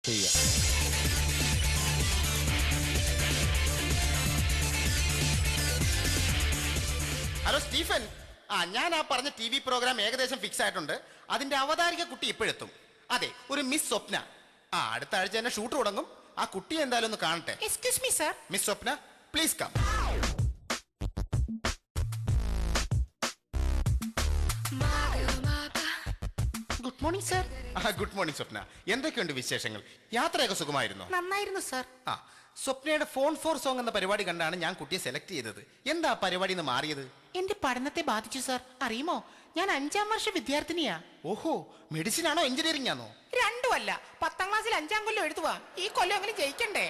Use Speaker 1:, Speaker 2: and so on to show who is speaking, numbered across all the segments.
Speaker 1: ചെയ്യുക.
Speaker 2: Hello Stephen, ഞാൻ ആ പറഞ്ഞ ടി വി പ്രോഗ്രാം ഏകദേശം ഫിക്സ് ആയിട്ടുണ്ട്. അതിന്റെ അവതാരിക കുട്ടി ഇപ്പോഴെത്തും. അതെ, ഒരു മിസ് സ്വപ്ന. അടുത്ത ആഴ്ച തന്നെ ഷൂട്ട് തുടങ്ങും. ആ കുട്ടിയെ എന്തായാലും ഒന്ന് കാണട്ടെ.
Speaker 3: Excuse me sir.
Speaker 2: Miss Swapna, please come.
Speaker 3: Good morning sir.
Speaker 2: Good morning Swapna. എന്തൊക്കെയുണ്ട് വിശേഷങ്ങൾ? യാത്രയൊക്കെ സുഖമായിരുന്നോ?
Speaker 3: നന്നായിരുന്നു സർ.
Speaker 2: സ്വപ്നയുടെ ഫോൺ ഫോർ സോങ് എന്ന പരിപാടി കണ്ടാണ് ഞാൻ കുട്ടിയെ സെലക്ട് ചെയ്തത്. എന്താ പരിപാടി നിന്ന് മാറിയത്?
Speaker 3: എന്റെ പഠനത്തെ ബാധിച്ചു സർ. അറിയുമോ, ഞാൻ 5ാം വർഷ വിദ്യാർത്ഥിനിയാ.
Speaker 2: ഓഹോ, മെഡിസിൻ ആണോ എഞ്ചിനീയറിംഗ് ആണോ?
Speaker 3: രണ്ടുമല്ല, 10ാം ക്ലാസ്സിൽ 5ാം കൊല്ലം എഴുതുവാ. ഈ കൊല്ലം അങ്ങനെ ജയിക്കണ്ടേ?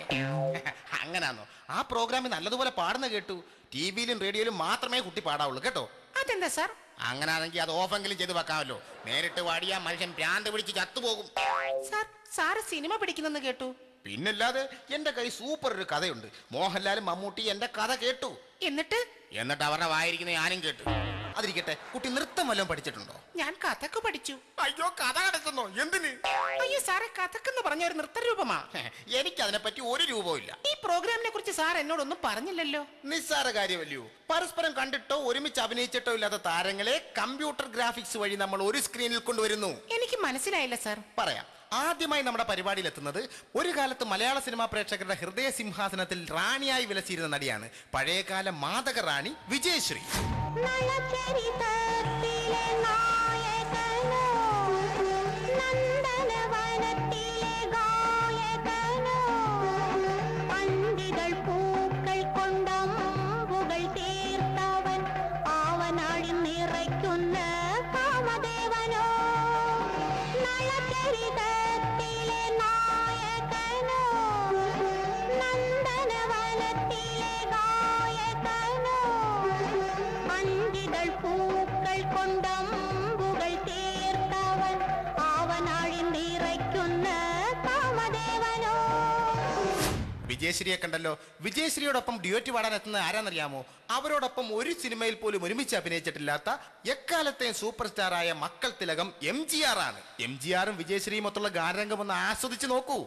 Speaker 2: അങ്ങനാന്നോ? ആ പ്രോഗ്രാമിൽ നല്ലതുപോലെ പാടുന്ന കേട്ടു. ടിവിയിലും റേഡിയോയിലും മാത്രമേ കുട്ടി പാടാവുള്ളൂ കേട്ടോ.
Speaker 3: അതെന്താ സർ?
Speaker 2: അങ്ങനാണെങ്കിൽ അത് ഓഫെങ്കിലും ചെയ്ത് വെക്കാമല്ലോ. നേരിട്ട് പാടിയാ മനുഷ്യൻ ഭ്രാന്ത് പിടിച്ച് ചത്തുപോകും.
Speaker 3: സർ, സാറ് സിനിമ പിടിക്കുന്നെന്ന് കേട്ടു.
Speaker 2: പിന്നല്ലാതെ എന്റെ കൈ സൂപ്പർ ഒരു കഥയുണ്ട്. മോഹൻലാലും മമ്മൂട്ടി എന്റെ കഥ കേട്ടു.
Speaker 3: എന്നിട്ട്
Speaker 2: അവരുടെ വായിരിക്കുന്ന ഞാനും കേട്ടു. അതിരിക്കട്ടെ, കുട്ടി നൃത്തം വല്ലതും പഠിച്ചിട്ടുണ്ടോ?
Speaker 3: ഞാൻ കഥക്ക് പഠിച്ചു.
Speaker 2: അയ്യോ, കഥ കിടക്കുന്നോ? എന്തിന്?
Speaker 3: അയ്യോ സാറെ, കഥക്കെന്ന് പറഞ്ഞ ഒരു നൃത്തരൂപമാ.
Speaker 2: എനിക്ക് അതിനെപ്പറ്റി ഒരു രൂപവും ഇല്ല.
Speaker 3: ഈ പ്രോഗ്രാമിനെ കുറിച്ച് സാർ എന്നോടൊന്നും പറഞ്ഞില്ലല്ലോ.
Speaker 2: നിസ്സാര കാര്യമല്ലയോ? പരസ്പരം കണ്ടിട്ടോ ഒരുമിച്ച് അഭിനയിച്ചിട്ടോ ഇല്ലാത്ത താരങ്ങളെ കമ്പ്യൂട്ടർ ഗ്രാഫിക്സ് വഴി നമ്മൾ ഒരു സ്ക്രീനിൽ കൊണ്ടുവരുന്നു.
Speaker 3: എനിക്ക് മനസ്സിലായില്ല സാർ.
Speaker 2: പറയാം. ആദ്യമായി നമ്മുടെ പരിപാടിയിൽ എത്തുന്നത് ഒരു കാലത്ത് മലയാള സിനിമാ പ്രേക്ഷകരുടെ ഹൃദയ സിംഹാസനത്തിൽ റാണിയായി വിലസിയിരുന്ന നടിയാണ്. പഴയകാല മാതക റാണി വിജയശ്രീ. വിജയശ്രീയെ കണ്ടല്ലോ. വിജയശ്രീയോടൊപ്പം ഡ്യുവറ്റ് പാടാൻ എത്തുന്നത് ആരാന്നറിയാമോ? അവരോടൊപ്പം ഒരു സിനിമയിൽ പോലും ഒരുമിച്ച് അഭിനയിച്ചിട്ടില്ലാത്ത എക്കാലത്തെ സൂപ്പർ സ്റ്റാറായ മക്കൾ തിലകം MGR ആണ്. MGRും വിജയശ്രീയും ഒത്തുള്ള ഗാനരംഗം ഒന്ന് ആസ്വദിച്ച് നോക്കൂ.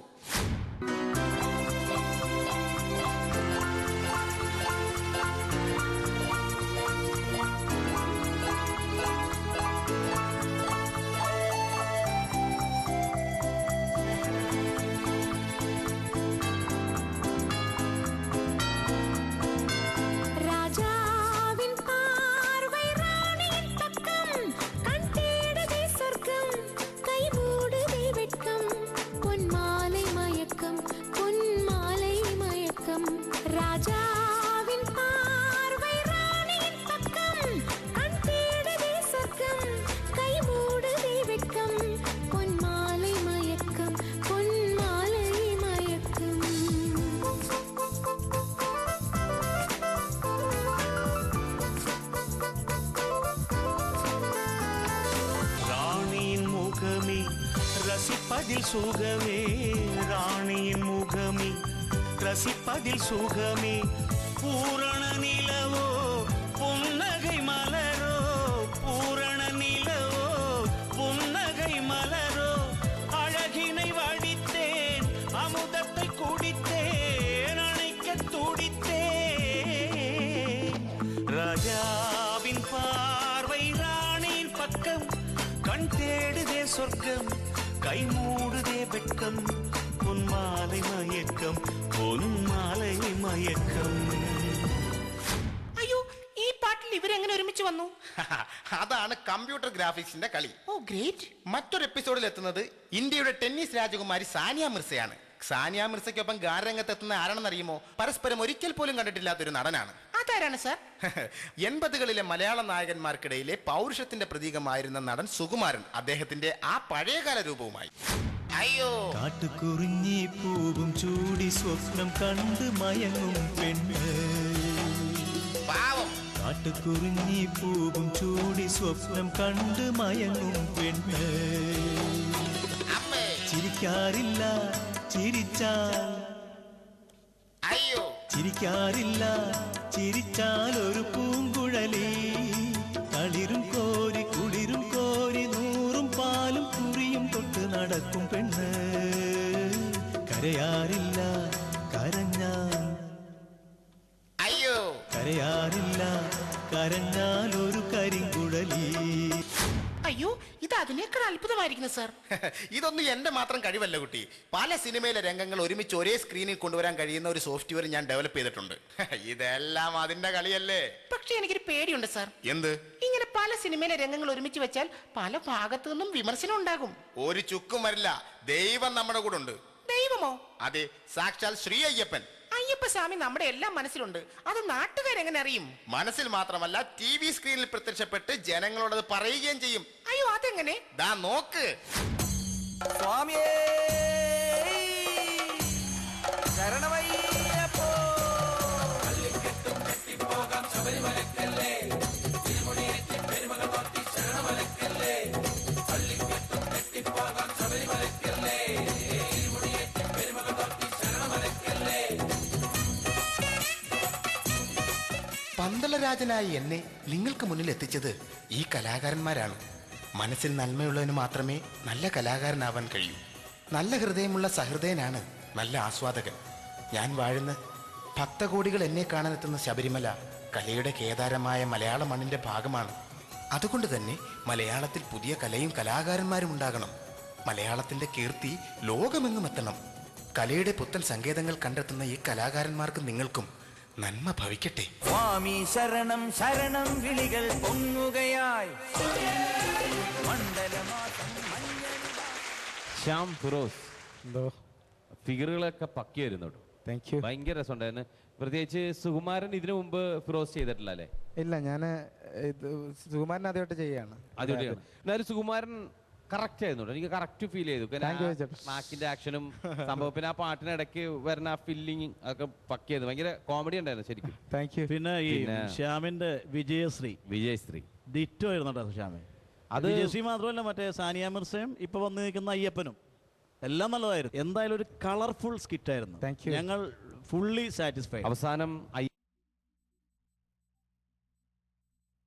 Speaker 4: ரசிப்பதில் சுகமே ராணியின் முகமே, ரசிப்பதில் சுகமே பூரண நிலவோ புன்னகை மலரோ, பூரண நிலவோ புன்னகை மலரோ, அழகினை வடித்தேன் அமுதத்தை குடித்தேன் அணைக்க துடித்தேன். ராஜாவின் பார்வை ராணியின் பக்கம், கண் தேடுதே சொர்க்கம் கை மூடுதே வெட்கம், பொன்மாலை மயக்கம் പൊന്മാലൈ മയക്കം.
Speaker 3: അയ്യോ, ഈ പാട്ടിൽ ഇവരെങ്ങനെ ഒരുമിച്ച് വന്നു?
Speaker 2: അതാണ് കമ്പ്യൂട്ടർ ഗ്രാഫിക്സിന്റെ കളി.
Speaker 3: ഓ ഗ്രേറ്റ്.
Speaker 2: മറ്റൊരു എപ്പിസോഡിൽ എത്തുന്നത് ഇന്ത്യയുടെ ടെന്നീസ് രാജകുമാരി സാനിയ മിർസയാണ്. സാനിയ മിർസയ്ക്കൊപ്പം ഗാനരംഗത്ത് എത്തുന്ന ആരാണെന്നറിയുമോ? പരസ്പരം ഒരിക്കൽ പോലും കണ്ടിട്ടില്ലാത്തൊരു നടനാണ്.
Speaker 3: അതാരാണ് സാർ?
Speaker 2: 80കളിലെ മലയാള നായകന്മാർക്കിടയിലെ പൗരുഷത്തിന്റെ പ്രതീകമായിരുന്ന നടൻ സുകുമാരൻ അദ്ദേഹത്തിന്റെ ആ പഴയകാല രൂപവുമായി. അയ്യോ,
Speaker 5: കാട്ടുകുറിഞ്ഞി പൂവും ചൂടി സ്വപ്നം കണ്ട് മയങ്ങും പെണ്ണ്,
Speaker 2: പാവം.
Speaker 5: കാട്ടുകുറിഞ്ഞി പൂവും ചൂടി സ്വപ്നം കണ്ട് മയങ്ങും പെണ്ണ്, ചിരിക്കാറില്ല ചിരിച്ചാൽ,
Speaker 2: അയ്യോ
Speaker 5: ചിരിക്കാറില്ല ചിരിച്ചാൽ ഒരു പൂങ്കുഴലി, കളിരും കോരി കുളിരും കോരി നൂറും പാലും കുറിയും തൊട്ട് നടക്കും പെണ്ണ്, കരയാറില്ല കരഞ്ഞാൽ,
Speaker 2: അയ്യോ
Speaker 5: കരയാറില്ല കരഞ്ഞാൽ ഒരു കരിങ്കുഴലി.
Speaker 3: അയ്യോ ഇത് അതിനേക്കാൾ അത്ഭുതമായിരിക്കുന്നു സാർ.
Speaker 2: ഇതൊന്നും എന്റെ മാത്രം കഴിവല്ല കുട്ടി. പല സിനിമയിലെ രംഗങ്ങൾ ഒരുമിച്ച് ഒരേ സ്ക്രീനിൽ കൊണ്ടുവരാൻ കഴിയുന്ന ഒരു സോഫ്റ്റ്വെയർ ഞാൻ ഡെവലപ്പ് ചെയ്തിട്ടുണ്ട്. ഇതെല്ലാം അതിന്റെ കളിയല്ലേ.
Speaker 3: പക്ഷെ എനിക്കൊരു പേടിയുണ്ട് സാർ.
Speaker 2: എന്ത്?
Speaker 3: ഇങ്ങനെ പല സിനിമയിലെ രംഗങ്ങൾ ഒരുമിച്ച് വെച്ചാൽ പല ഭാഗത്തു നിന്നും വിമർശനം ഉണ്ടാകും.
Speaker 2: ഒരു ചുക്കും വരില്ല. ദൈവം നമ്മുടെ കൂടെ ഉണ്ട്.
Speaker 3: ദൈവമോ?
Speaker 2: അതെ, സാക്ഷാൽ ശ്രീ അയ്യപ്പൻ.
Speaker 3: അയ്യപ്പ സ്വാമി നമ്മുടെ എല്ലാം മനസ്സിലുണ്ട്. അത് നാട്ടുകാരെങ്ങനെ അറിയും?
Speaker 2: മനസ്സിൽ മാത്രമല്ല, TV സ്ക്രീനിൽ പ്രത്യക്ഷപ്പെട്ട് ജനങ്ങളോടത് പറയുകയും ചെയ്യും.
Speaker 3: അയ്യോ അതെങ്ങനെ?
Speaker 2: ദാ നോക്ക്.
Speaker 1: സ്വാമിയേ ശരണമയ്യപ്പോ.
Speaker 2: പന്തളരാജനായ എന്നെ നിങ്ങൾക്ക് മുന്നിൽ എത്തിച്ചത് ഈ കലാകാരന്മാരാണ്. മനസ്സിൽ നന്മയുള്ളവന് മാത്രമേ നല്ല കലാകാരനാവാൻ കഴിയൂ. നല്ല ഹൃദയമുള്ള സഹൃദയനാണ് നല്ല ആസ്വാദകൻ. ഞാൻ വാഴുന്ന ഭക്തകോടികൾ എന്നെ കാണാനെത്തുന്ന ശബരിമല കലയുടെ കേദാരമായ മലയാള മണ്ണിന്റെ ഭാഗമാണ്. അതുകൊണ്ട് തന്നെ മലയാളത്തിൽ പുതിയ കലയും കലാകാരന്മാരും ഉണ്ടാകണം. മലയാളത്തിന്റെ കീർത്തി ലോകമെങ്ങും എത്തണം. കലയുടെ പുത്തൻ സങ്കേതങ്ങൾ കണ്ടെത്തുന്ന ഈ കലാകാരന്മാർക്കും നിങ്ങൾക്കും നന്മ ഭവിക്കട്ടെ.
Speaker 1: സ്വാമി ശരണം ശരണം വിളികൾ പൊങ്ങുകയായി.
Speaker 6: ശ്യാം ഫിറോസ് ഫിഗറുകളൊക്കെ പക്കിയായിരുന്നു കേട്ടോ.
Speaker 7: Thank you.
Speaker 6: ഭയങ്കര രസമുണ്ടായിരുന്നു. പ്രത്യേകിച്ച് സുകുമാരൻ ഇതിനു മുമ്പ് ഫിറോസ് ചെയ്തിട്ടില്ല അല്ലേ?
Speaker 7: ഇല്ല, ഞാൻ സുകുമാരൻ ആദ്യമായിട്ട് ചെയ്യാണ്.
Speaker 6: ആദ്യമായിട്ടാണ്. എന്നാലും സുകുമാരൻ കറക്റ്റ് ആയിരുന്നു കേട്ടോ. എനിക്ക് കറക്റ്റ് ഫീൽ ചെയ്തു.
Speaker 7: Thank you, ചേട്ടാ.
Speaker 6: മാക്കിന്റെ ആക്ഷനും സംഭവം പിന്നെ ആ പാട്ടിനിടയ്ക്ക് വരുന്ന ആ ഫില്ലിങ് ഒക്കെ പക്കിയത് ഭയങ്കര കോമഡി ഉണ്ടായിരുന്നു ശരിക്കും.
Speaker 7: Thank you.
Speaker 8: പിന്നെ ഈ ശ്യാമിന്റെ വിജയശ്രീ
Speaker 6: വിജയശ്രീ
Speaker 8: ഡിറ്റോ ആയിരുന്നു കേട്ടോ ശ്യാമേ.
Speaker 6: അത്
Speaker 8: വിജയശ്രീ മാത്രമല്ല, മറ്റേ സാനിയ മിർസയും ഇപ്പൊ വന്നു നിൽക്കുന്ന അയ്യപ്പനും എല്ലാം നല്ലതായിരുന്നു. എന്തായാലും ഒരു കളർഫുൾ സ്കിറ്റ് ആയിരുന്നു.
Speaker 7: Thank you.
Speaker 8: ഞങ്ങൾ ഫുള്ളി സാറ്റിസ്ഫൈഡ്.
Speaker 6: അവസാനം